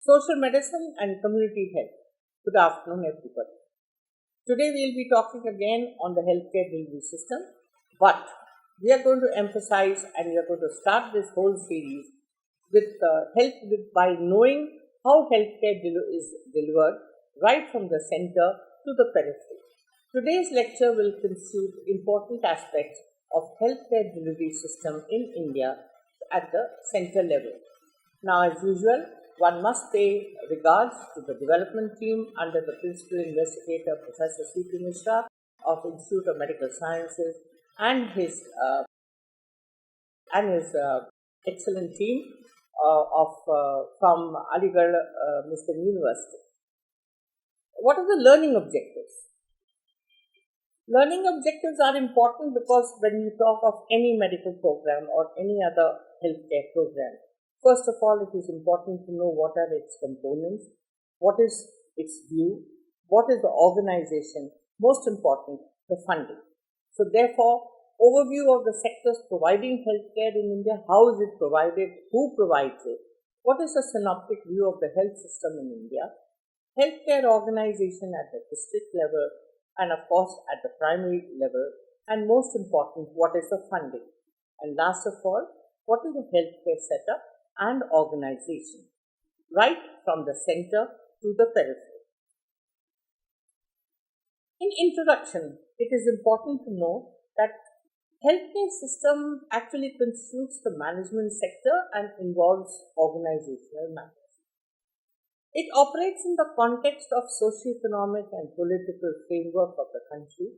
social medicine and community health. Good afternoon, everybody. Today we will be talking again on the healthcare delivery system, but we are going to emphasize and we are going to start this whole series with by knowing how healthcare is delivered right from the center to the periphery. Today's lecture will consider important aspects of healthcare delivery system in India at the center level. Now, as usual, one must pay regards to the development team under the principal investigator, Professor Vidya-mitra of Institute of Medical Sciences, and his excellent team from Aligarh Muslim University. What are the learning objectives? Learning objectives are important because when you talk of any medical program or any other healthcare program, first of all, it is important to know what are its components, what is its view, what is the organization, most important, the funding. So therefore, overview of the sectors providing healthcare in India, how is it provided, who provides it, what is the synoptic view of the health system in India, healthcare organization at the district level, and of course at the primary level, and most important, what is the funding, and last of all, what is the healthcare setup and organization, right from the center to the periphery. In introduction, it is important to know that healthcare system actually constitutes the management sector and involves organizational matters. It operates in the context of socio-economic and political framework of the country.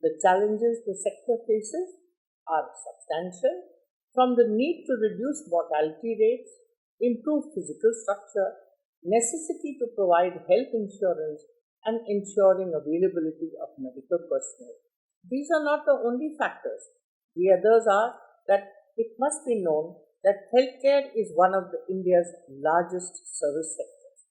The challenges the sector faces are substantial, from the need to reduce mortality rates, improve physical structure, necessity to provide health insurance, and ensuring availability of medical personnel. These are not the only factors. The others are that it must be known that healthcare is one of India's largest service sectors.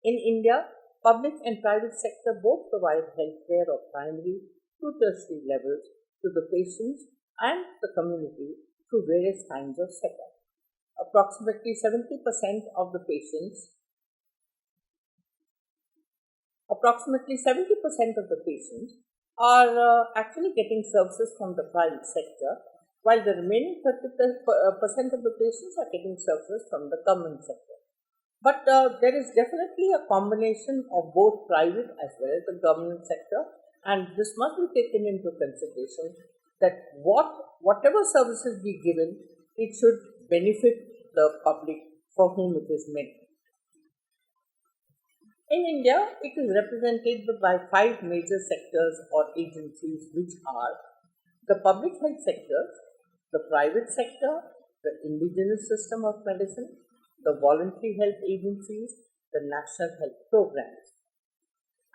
In India, public and private sector both provide healthcare of primary to tertiary levels to the patients and the community through various kinds of setup. Approximately 70% of the patients are actually getting services from the private sector, while the remaining 30% of the patients are getting services from the government sector. But there is definitely a combination of both private as well as the government sector, and this must be taken into consideration that whatever services be given, it should benefit the public for whom it is meant. In India, it is represented by 5 major sectors or agencies, which are the public health sectors, the private sector, the indigenous system of medicine, the voluntary health agencies, the national health programs.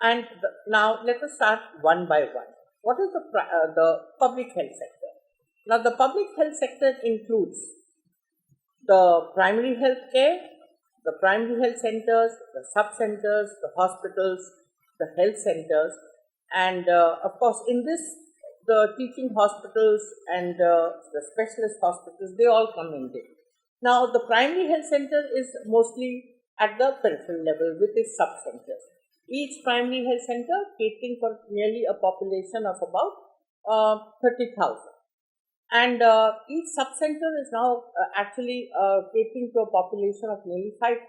And now let us start one by one. What is the public health sector? Now the public health sector includes the primary health care, the primary health centers, the sub-centers, the hospitals, the health centers, and of course in this the teaching hospitals and the specialist hospitals, they all come in there. Now, the primary health center is mostly at the peripheral level with its sub-centers. Each primary health center catering for nearly a population of about 30,000. And each sub-center is now actually catering to a population of nearly 5,000.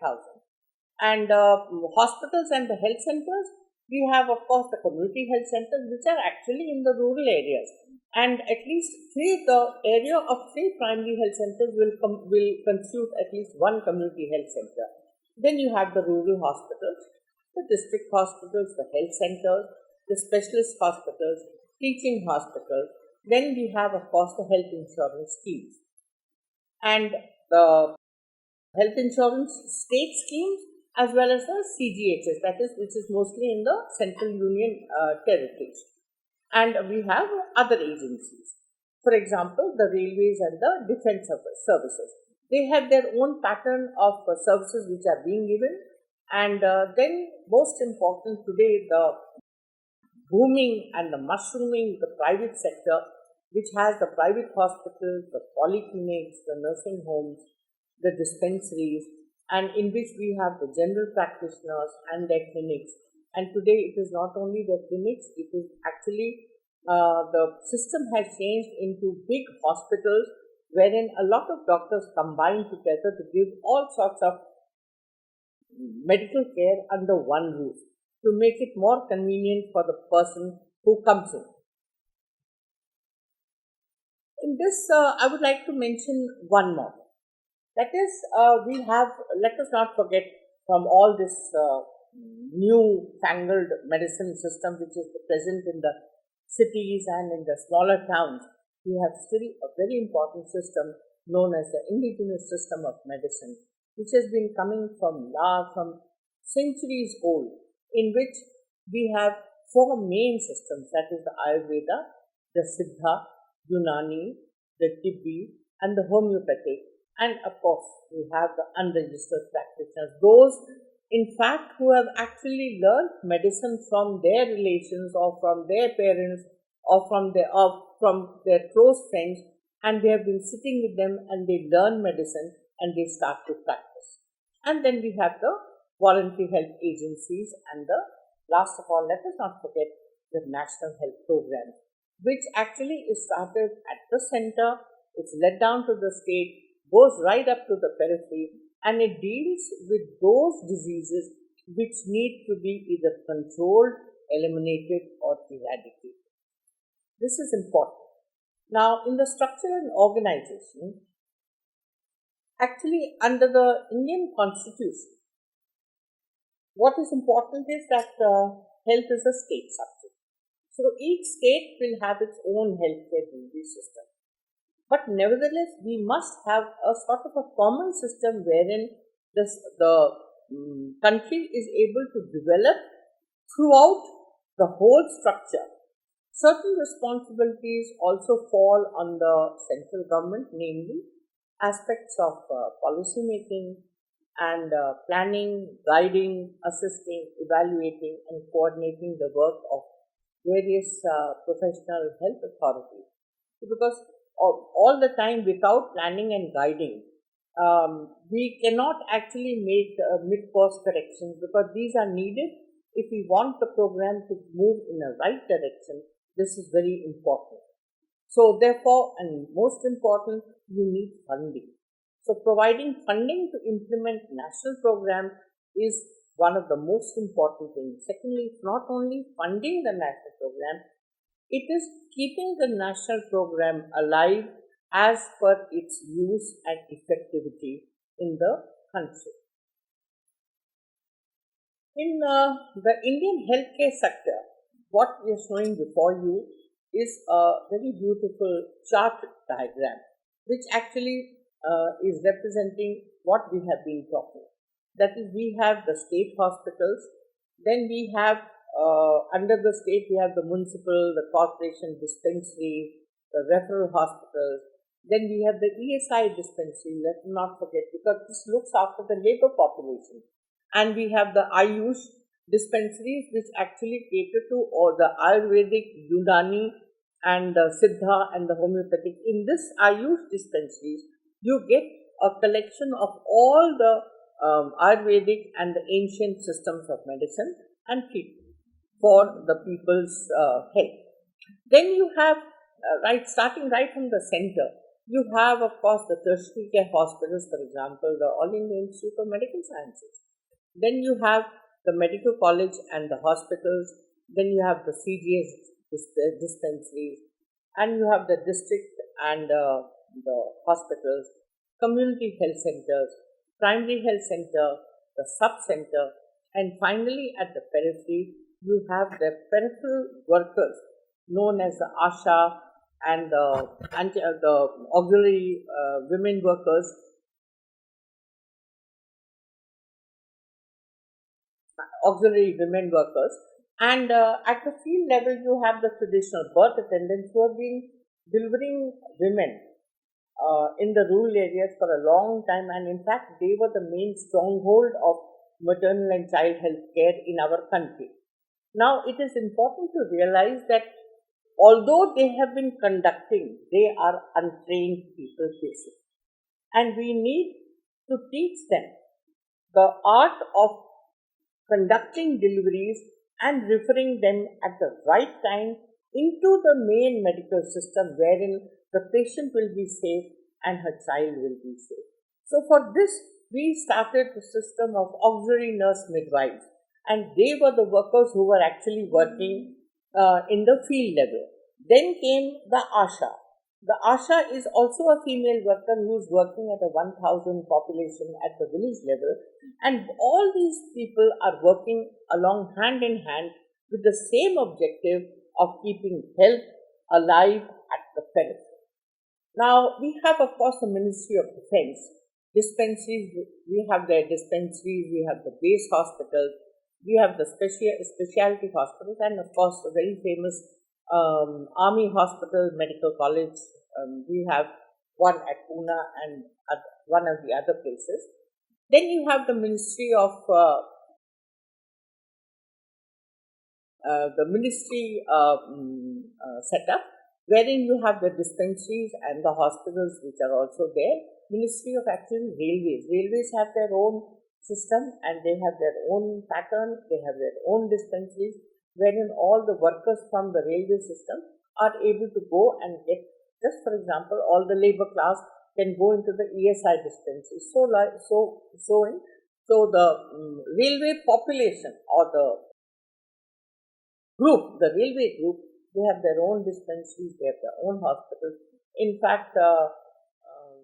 And hospitals and the health centers, we have of course the community health centers, which are actually in the rural areas. And at least the area of 3 primary health centers will constitute at least 1 community health center. Then you have the rural hospitals, the district hospitals, the health centers, the specialist hospitals, teaching hospitals. Then we have, of course, the health insurance schemes. And the health insurance state schemes as well as the CGHS, which is mostly in the Central Union territories. And we have other agencies. For example, the railways and the defense services. They have their own pattern of services which are being given. And then most important today, the booming and the mushrooming the private sector, which has the private hospitals, the polyclinics, the nursing homes, the dispensaries, and in which we have the general practitioners and their clinics. And today it is not only their clinics, it is actually the system has changed into big hospitals wherein a lot of doctors combine together to give all sorts of medical care under one roof to make it more convenient for the person who comes in. In this, I would like to mention one more. That is, let us not forget from all this new fangled medicine system which is present in the cities and in the smaller towns, we have still a very important system known as the indigenous system of medicine, which has been coming from centuries old, in which we have four main systems, that is the Ayurveda, the Siddha, Unani, the Tibbi, and the homeopathic. And of course, we have the unregistered practitioners, those in fact who have actually learned medicine from their relations or from their parents or from their close friends, and they have been sitting with them and they learn medicine and they start to practice. And then we have the voluntary health agencies, and the last of all, let us not forget the national health program, which actually is started at the center, it's led down to the state, goes right up to the periphery, and it deals with those diseases which need to be either controlled, eliminated, or eradicated. This is important. Now, in the structure and organization, actually under the Indian Constitution, what is important is that health is a state subject. So each state will have its own healthcare delivery system. But nevertheless, we must have a sort of a common system wherein the country is able to develop throughout the whole structure. Certain responsibilities also fall on the central government, namely aspects of policy making and planning, guiding, assisting, evaluating, and coordinating the work of various professional health authorities. Because all the time, without planning and guiding, we cannot actually make mid-course corrections, because these are needed if we want the program to move in a right direction. This is very important. So therefore, and most important, you need funding. So providing funding to implement national program is one of the most important things. Secondly, it's not only funding the national program, it is keeping the national program alive as per its use and effectivity in the country. In the Indian healthcare sector, what we are showing before you is a very beautiful chart diagram, which actually is representing what we have been talking. That is, we have the state hospitals, then we have under the state we have the municipal, the corporation dispensary, the referral hospitals, then we have the ESI dispensary, let's not forget, because this looks after the labor population. And we have the Ayush dispensaries, which actually cater to all the Ayurvedic, Unani, and the Siddha and the homeopathic. In this Ayush dispensaries, you get a collection of all the Ayurvedic and the ancient systems of medicine and treatment for the people's health. Then you have, starting right from the center, you have, of course, the tertiary care hospitals, for example, the All India Institute of Medical Sciences. Then you have the medical college and the hospitals. Then you have the CGS dispensaries, and you have the district and the hospitals, community health centers, primary health center, the sub-center, and finally at the periphery, you have the peripheral workers known as the ASHA and the auxiliary women workers, and at the field level you have the traditional birth attendants who have been delivering women in the rural areas for a long time, and in fact they were the main stronghold of maternal and child health care in our country. Now it is important to realize that although they have been conducting, they are untrained people basically, and we need to teach them the art of conducting deliveries and referring them at the right time into the main medical system wherein the patient will be safe and her child will be safe. So for this, we started the system of auxiliary nurse midwives, and they were the workers who were actually working in the field level. Then came the ASHA. The ASHA is also a female worker who is working at a 1000 population at the village level, and all these people are working along hand in hand with the same objective of keeping health alive at the periphery. Now, we have, of course, the Ministry of Defense. Dispensaries, we have their dispensaries, we have the base hospitals, we have the specialty hospitals, and of course, the very famous Army Hospital Medical College. We have one at Pune and at one of the other places. Then you have the Ministry of setup, wherein you have the dispensaries and the hospitals which are also there. Ministry of actually Railways. Railways have their own system and they have their own pattern, they have their own dispensaries, wherein all the workers from the railway system are able to go and get, just for example, all the labor class can go into the ESI dispensary. So the railway population or the railway group, they have their own dispensaries, they have their own hospitals. In fact,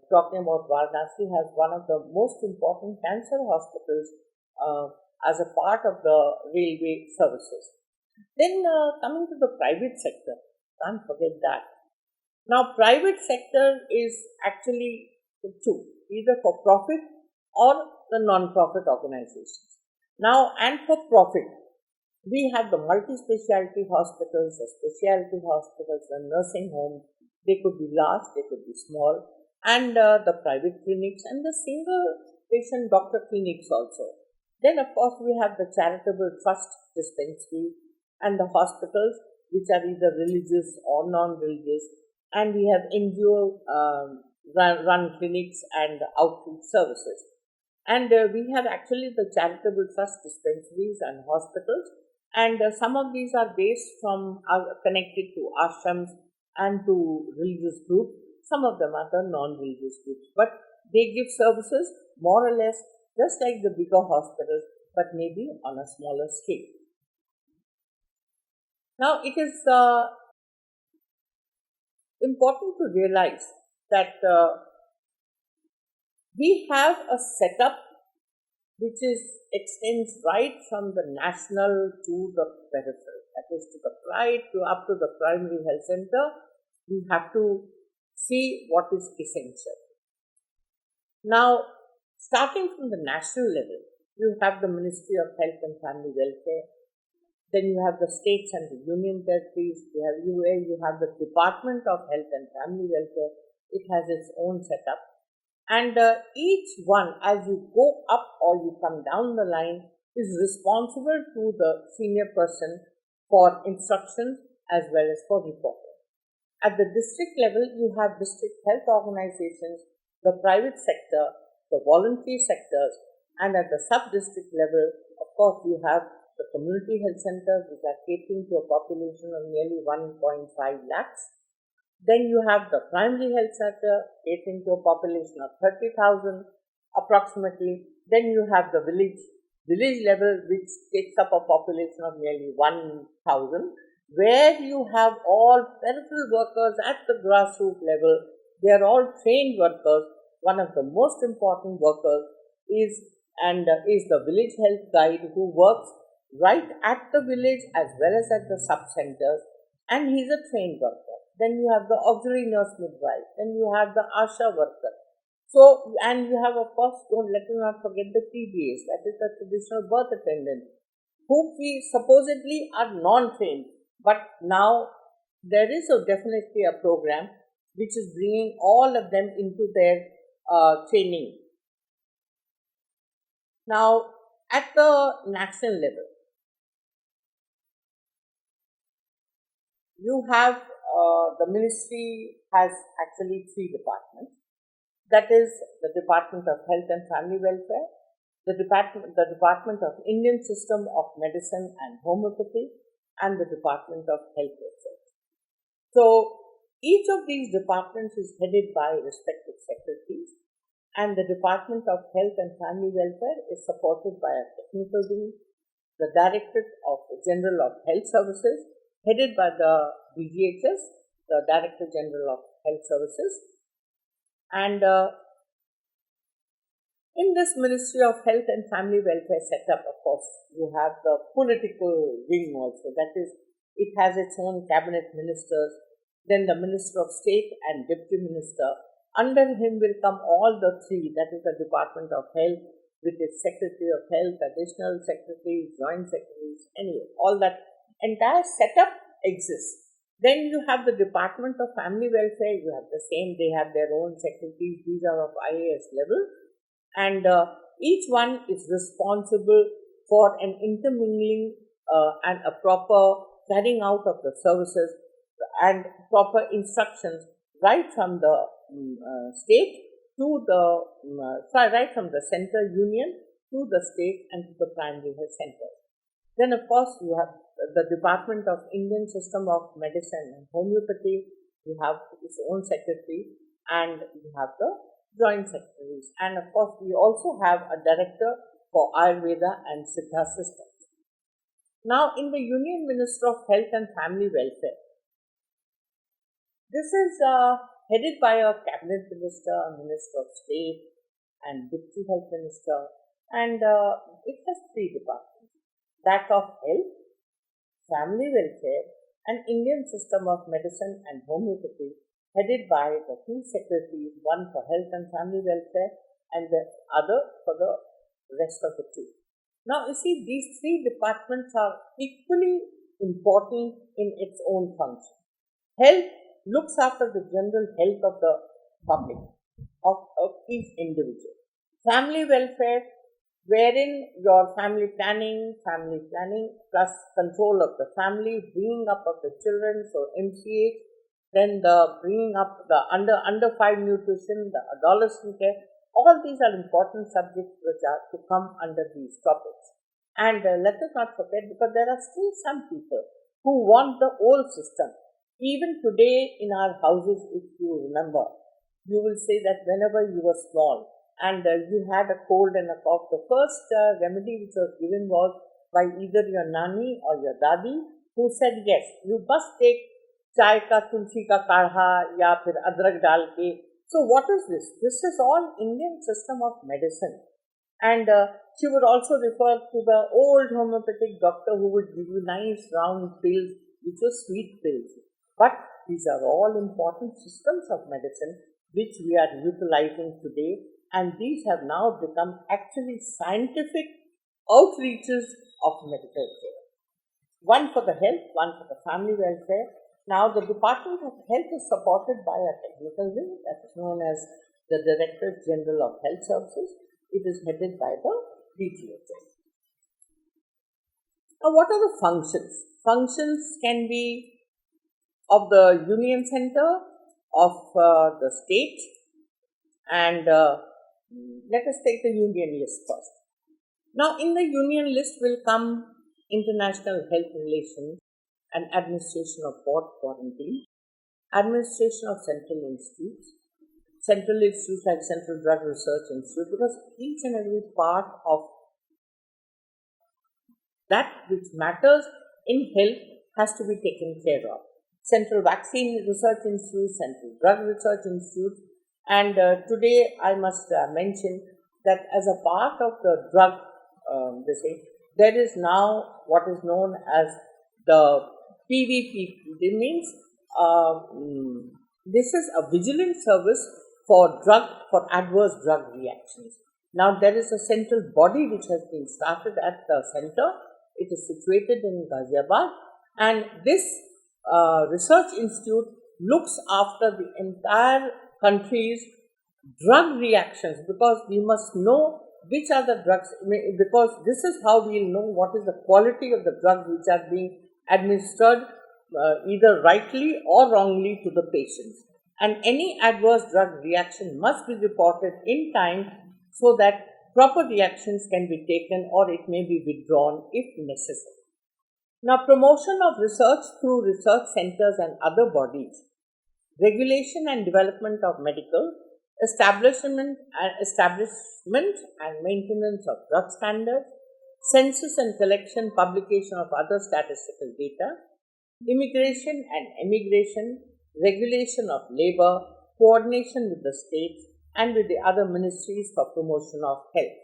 talking about Varanasi has one of the most important cancer hospitals as a part of the railway services. Then coming to the private sector, can't forget that. Now, private sector is actually two, either for profit or the non-profit organizations. Now, and for profit, we have the multi-specialty hospitals, the specialty hospitals, the nursing homes. They could be large, they could be small, and the private clinics and the single patient doctor clinics also. Then, of course, we have the charitable trust dispensary and the hospitals which are either religious or non-religious, and we have NGO run clinics and outreach services. And we have actually the charitable trust dispensaries and hospitals, and some of these are based from connected to ashrams and to religious groups. Some of them are the non-religious groups, but they give services more or less just like the bigger hospitals, but maybe on a smaller scale. Now, it is important to realize that we have a setup which extends right from the national to the peripheral, that is to the up to the primary health center. We have to see what is essential. Now, starting from the national level, you have the Ministry of Health and Family Welfare. Then you have the states and the union territories. You have the Department of Health and Family Welfare. It has its own setup. And each one, as you go up or you come down the line, is responsible to the senior person for instructions as well as for reporting. At the district level, you have district health organizations, the private sector, the voluntary sectors, and at the sub-district level, of course, you have the community health centers which are catering to a population of nearly 1.5 lakhs. Then you have the primary health center catering to a population of 30,000 approximately. Then you have the village level which takes up a population of nearly 1,000, where you have all peripheral workers at the grassroots level. They are all trained workers. One of the most important workers is the village health guide, who works right at the village as well as at the sub-centers, and he is a trained worker. Then you have the auxiliary nurse midwife, then you have the ASHA worker. So, and you have, of course, let us not forget the TBAs, that is the traditional birth attendant, who we supposedly are non-trained. But now there is definitely a program which is bringing all of them into their training. Now, at the national level, you have the ministry has actually 3 departments. That is the Department of Health and Family Welfare, the Department of Indian System of Medicine and Homeopathy, and the Department of Health Research. So, each of these departments is headed by respective secretaries, and the Department of Health and Family Welfare is supported by a technical wing, the Directorate of General of Health Services, headed by the DGHS, the Director General of Health Services, and in this Ministry of Health and Family Welfare setup, of course, you have the political wing also. That is, it has its own cabinet ministers, then the Minister of State and Deputy Minister. Under him will come all the three, that is the Department of Health with its Secretary of Health, Additional Secretaries, Joint Secretaries, anyway, all that entire setup exists. Then you have the Department of Family Welfare, you have the same, they have their own secretaries, these are of IAS level, and each one is responsible for an intermingling and a proper carrying out of the services and proper instructions right from the state to the, right from the center union to the state and to the primary health center. Then of course you have the Department of Indian System of Medicine and Homeopathy, you have its own secretary, and you have the joint secretaries. And of course we also have a director for Ayurveda and Siddha systems. Now in the Union Minister of Health and Family Welfare, this is headed by a cabinet minister, a minister of state, and deputy health minister, and it has three departments: that of health, family welfare, and Indian System of Medicine and Homeopathy, headed by the two secretaries, one for health and family welfare and the other for the rest of the two. Now you see, these three departments are equally important in its own function. Health looks after the general health of the public, of each individual. Family welfare, wherein your family planning plus control of the family, bringing up of the children, so MCH, then the bringing up the under 5 nutrition, the adolescent care, all these are important subjects which are to come under these topics. And let us not forget, because there are still some people who want the old system. Even today in our houses, if you remember, you will say that whenever you were small and you had a cold and a cough, the first remedy which was given was by either your nani or your dadi, who said, yes, you must take chai ka tulsi ka kadha ya phir adrak dal ke. So what is this? This is all Indian system of medicine. And she would also refer to the old homeopathic doctor who would give you nice round pills, which were sweet pills. But these are all important systems of medicine which we are utilizing today, and these have now become actually scientific outreaches of medical care. One for the health, one for the family welfare. Now the Department of Health is supported by a technical wing that is known as the Director General of Health Services. It is headed by the DGHS. Now what are the functions? Functions can be of the union center, of the state, and let us take the union list first. Now in the union list will come international health relations and administration of port quarantine, administration of central institutes like Central Drug Research Institute, because each and every part of that which matters in health has to be taken care of. Central Vaccine Research Institute, Central Drug Research Institute, and today I must mention that as a part of the drug, there is now what is known as the PVP. It means this is a vigilant service for adverse drug reactions. Now there is a central body which has been started at the center. It is situated in Ghaziabad, and this research institute looks after the entire country's drug reactions, because we must know which are the drugs, because this is how we will know what is the quality of the drugs which are being administered either rightly or wrongly to the patients. And any adverse drug reaction must be reported in time so that proper reactions can be taken or it may be withdrawn if necessary. Now, promotion of research through research centers and other bodies, regulation and development of medical, establishment and maintenance of drug standards, census and collection, publication of other statistical data, immigration and emigration, regulation of labor, coordination with the states and with the other ministries for promotion of health.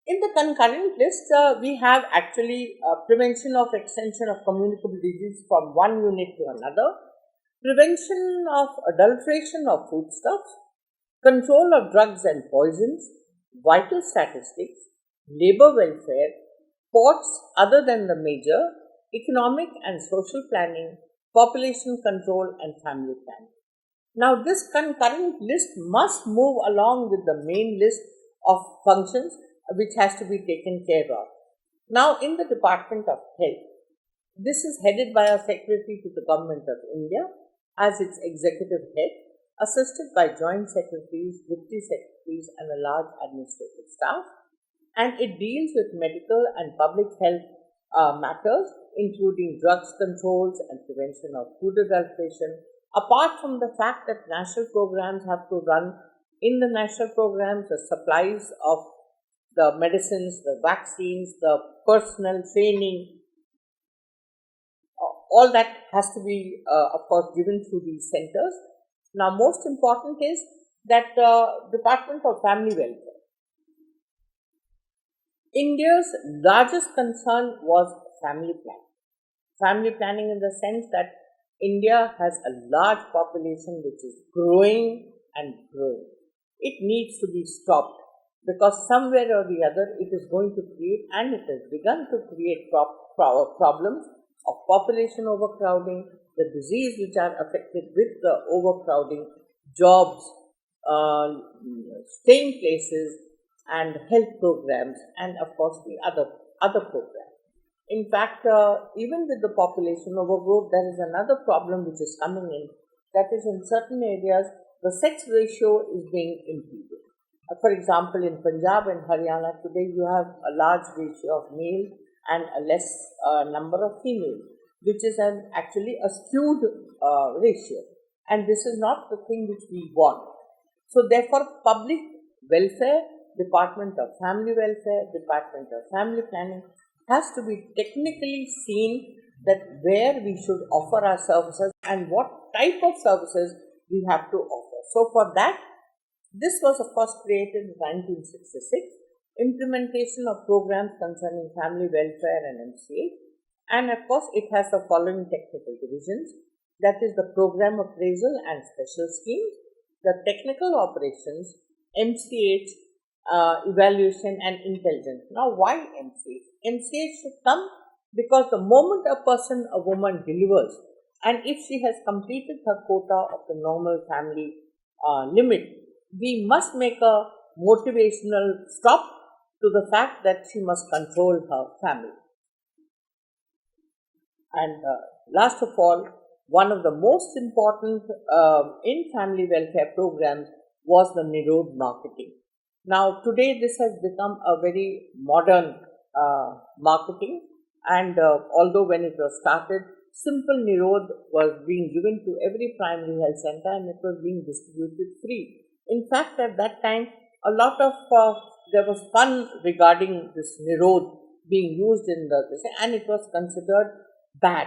In the concurrent list, we have actually prevention of extension of communicable disease from one unit to another, prevention of adulteration of foodstuffs, control of drugs and poisons, vital statistics, labor welfare, ports other than the major, economic and social planning, population control and family planning. Now, this concurrent list must move along with the main list of functions which has to be taken care of. Now, in the Department of Health, this is headed by a Secretary to the Government of India as its executive head, assisted by joint secretaries, deputy secretaries and a large administrative staff, and it deals with medical and public health matters including drugs controls and prevention of food adulteration. Apart from the fact that national programs have to run, in the national programs the supplies of the medicines, the vaccines, the personnel training, all that has to be of course given through these centers. Now, most important is that Department of Family Welfare. India's largest concern was family planning. Family planning in the sense that India has a large population which is growing and growing. It needs to be stopped because somewhere or the other it is going to create, and it has begun to create problems of population overcrowding, the disease which are affected with the overcrowding, jobs, staying places and health programs, and of course the other programs. In fact, even with the population overgrowth, there is another problem which is coming in, that is in certain areas the sex ratio is being impeded. For example, in Punjab and Haryana today you have a large ratio of male and a less number of females, which is actually a skewed ratio, and this is not the thing which we want. So therefore, public welfare, Department of Family Welfare, Department of Family Planning has to be technically seen that where we should offer our services and what type of services we have to offer. So for that, this was of course created in 1966, implementation of programs concerning family welfare and MCH, and of course it has the following technical divisions, that is the program appraisal and special schemes, the technical operations, MCH, evaluation and intelligence. Now, why MCH? MCH should come because the moment a woman delivers, and if she has completed her quota of the normal family limit, we must make a motivational stop to the fact that she must control her family. And last of all, one of the most important in family welfare programs was the Nirod marketing. Now, today this has become a very modern marketing, and although when it was started, simple Nirod was being given to every primary health center and it was being distributed free. In fact, at that time, a lot of there was fun regarding this Nirod being used in and it was considered bad,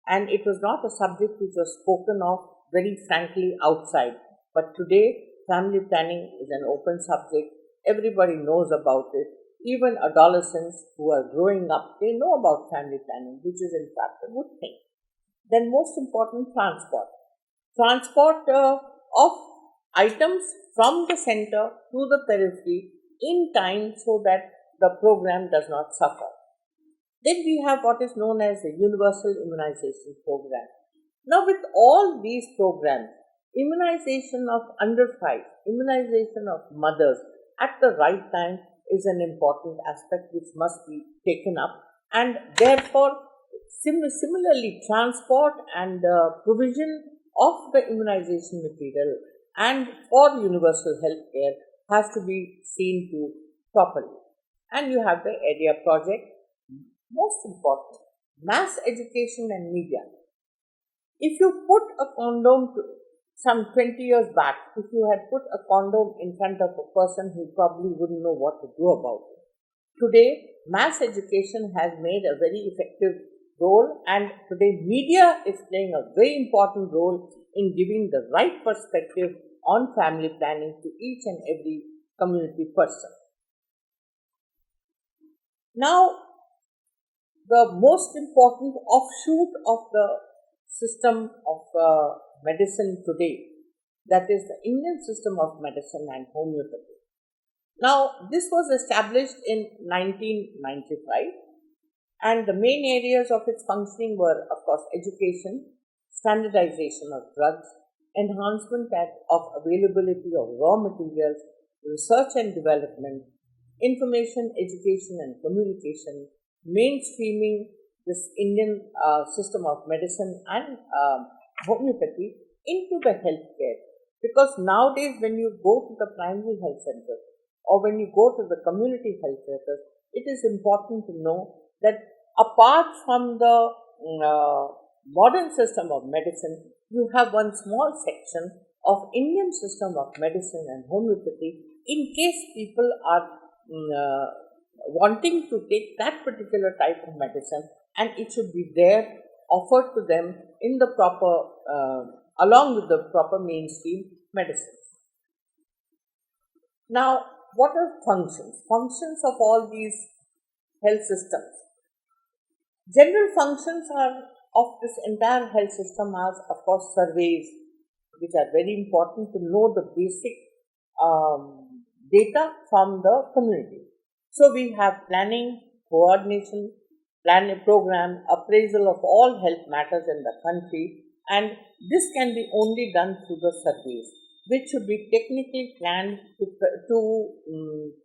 and it was not a subject which was spoken of very frankly outside. But today, family planning is an open subject. Everybody knows about it. Even adolescents who are growing up, they know about family planning, which is in fact a good thing. Then most important, transport. Transport of items from the center to the periphery in time so that the program does not suffer. Then we have what is known as the Universal Immunization Program. Now, with all these programs, immunization of under 5, immunization of mothers at the right time is an important aspect which must be taken up, and therefore similarly transport and provision of the immunization material and for universal health care has to be seen to properly. And you have the area project. Most important, mass education and media. If you put a condom some 20 years back, if you had put a condom in front of a person, he probably wouldn't know what to do about it. Today, mass education has made a very effective role, and today media is playing a very important role in giving the right perspective on family planning to each and every community person. Now, the most important offshoot of the system of medicine today, that is the Indian system of medicine and homeopathy. Now, this was established in 1995, and the main areas of its functioning were, of course, education, standardization of drugs, enhancement of availability of raw materials, research and development, information, education and communication, mainstreaming this Indian system of medicine and homeopathy into the healthcare. Because nowadays, when you go to the primary health center or when you go to the community health centers, it is important to know that apart from the modern system of medicine, you have one small section of Indian system of medicine and homeopathy in case people are wanting to take that particular type of medicine, and it should be there offered to them in the proper along with the proper mainstream medicines. Now, what are functions? Functions of all these health systems. General functions of this entire health system are, of course, surveys, which are very important to know the basic data from the community. So we have planning, coordination, planning program, appraisal of all health matters in the country, and this can be only done through the surveys, which should be technically planned to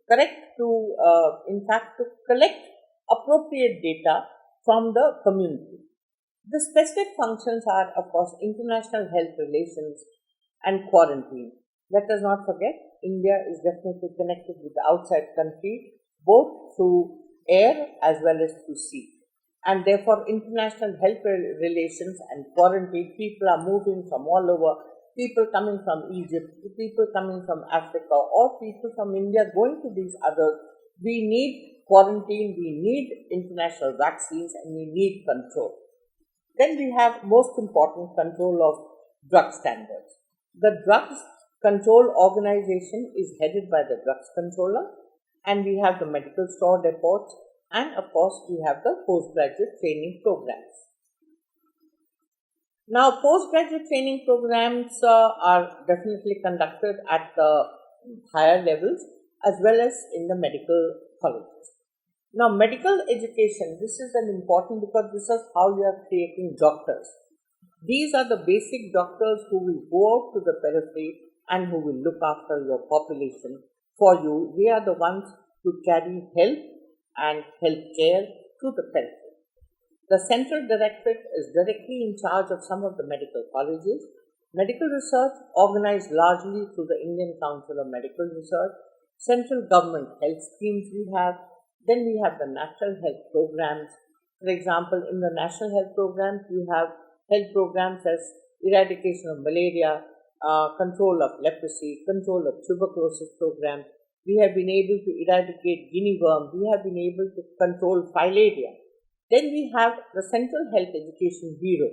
collect appropriate data from the community. The specific functions are, of course, international health relations and quarantine. Let us not forget, India is definitely connected with the outside country, both through air as well as through sea. And therefore, international health relations and quarantine, people are moving from all over, people coming from Egypt, people coming from Africa, or people from India going to these others. We need quarantine, we need international vaccines, and we need control. Then we have most important control of drug standards. The Drugs Control Organization is headed by the drugs controller, and we have the medical store depots, and of course we have the postgraduate training programs. Now, postgraduate training programs are definitely conducted at the higher levels as well as in the medical colleges. Now, medical education, this is an important because this is how you are creating doctors. These are the basic doctors who will go out to the periphery and who will look after your population for you. They are the ones who carry health and health care to the periphery. The Central Directorate is directly in charge of some of the medical colleges. Medical research organized largely through the Indian Council of Medical Research. Central government health schemes we have. Then we have the national health programs. For example, in the national health programs, you have health programs as eradication of malaria, control of leprosy, control of tuberculosis program. We have been able to eradicate guinea worm. We have been able to control filaria. Then we have the Central Health Education Bureau,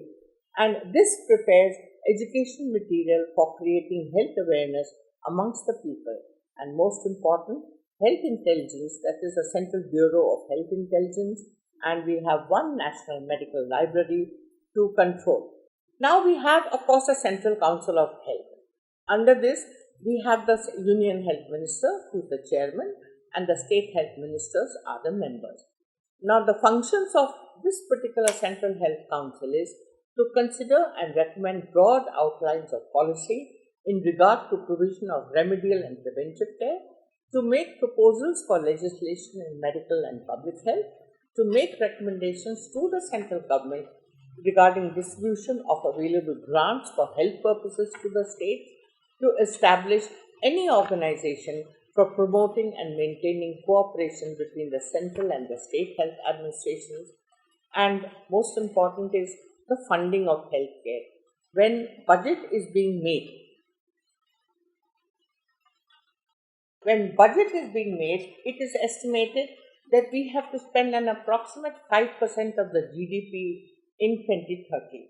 and this prepares education material for creating health awareness amongst the people. And most important, health intelligence, that is a Central Bureau of Health Intelligence, and we have one national medical library to control. Now we have, of course, a Central Council of Health. Under this, we have the Union Health Minister, who is the chairman, and the state health ministers are the members. Now, the functions of this particular Central Health Council is to consider and recommend broad outlines of policy in regard to provision of remedial and preventive care, to make proposals for legislation in medical and public health, to make recommendations to the central government regarding distribution of available grants for health purposes to the states, to establish any organization for promoting and maintaining cooperation between the central and the state health administrations. And most important is the funding of healthcare. When budget is being made, it is estimated that we have to spend an approximate 5% of the GDP in 2030.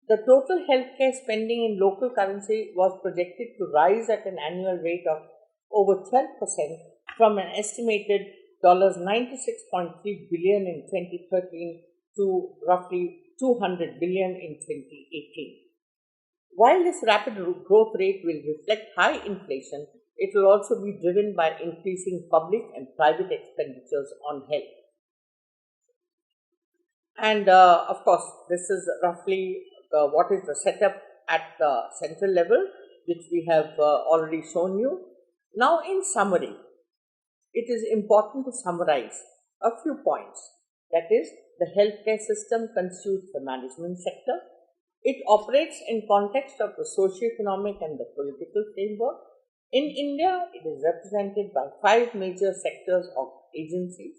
The total healthcare spending in local currency was projected to rise at an annual rate of over 12% from an estimated $96.3 billion in 2013 to roughly $200 billion in 2018. While this rapid growth rate will reflect high inflation, it will also be driven by increasing public and private expenditures on health. And of course, this is roughly what is the setup at the central level, which we have already shown you. Now, in summary, it is important to summarize a few points. That is, the healthcare system constitutes the management sector. It operates in context of the socio-economic and the political framework. In India, it is represented by 5 major sectors of agencies.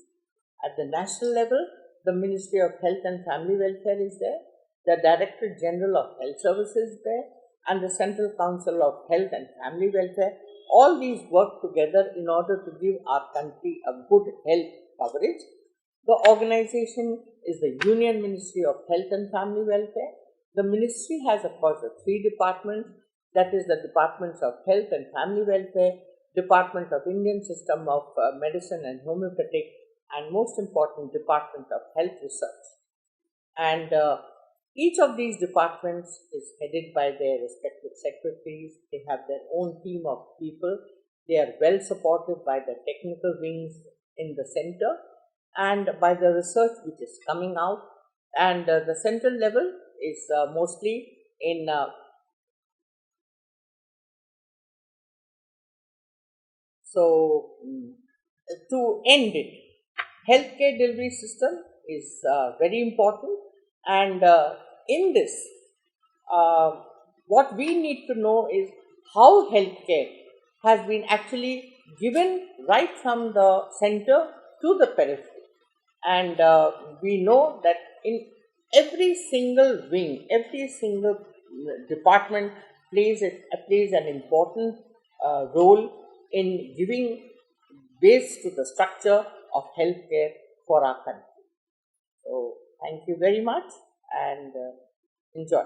At the national level, the Ministry of Health and Family Welfare is there, the Directorate General of Health Services is there, and the Central Council of Health and Family Welfare. All these work together in order to give our country a good health coverage. The organization is the Union Ministry of Health and Family Welfare. The ministry has, of course, the 3 departments, that is the Departments of Health and Family Welfare, Department of Indian System of Medicine and Homeopathic, and most important, Department of Health Research. And each of these departments is headed by their respective secretaries. They have their own team of people. They are well supported by the technical wings in the center and by the research which is coming out. And the central level is mostly in to end it, healthcare delivery system is very important, and in this, what we need to know is how healthcare has been actually given right from the center to the periphery. And we know that in every single wing, every single department plays an important role in giving base to the structure of healthcare for our country. So, thank you very much and enjoy.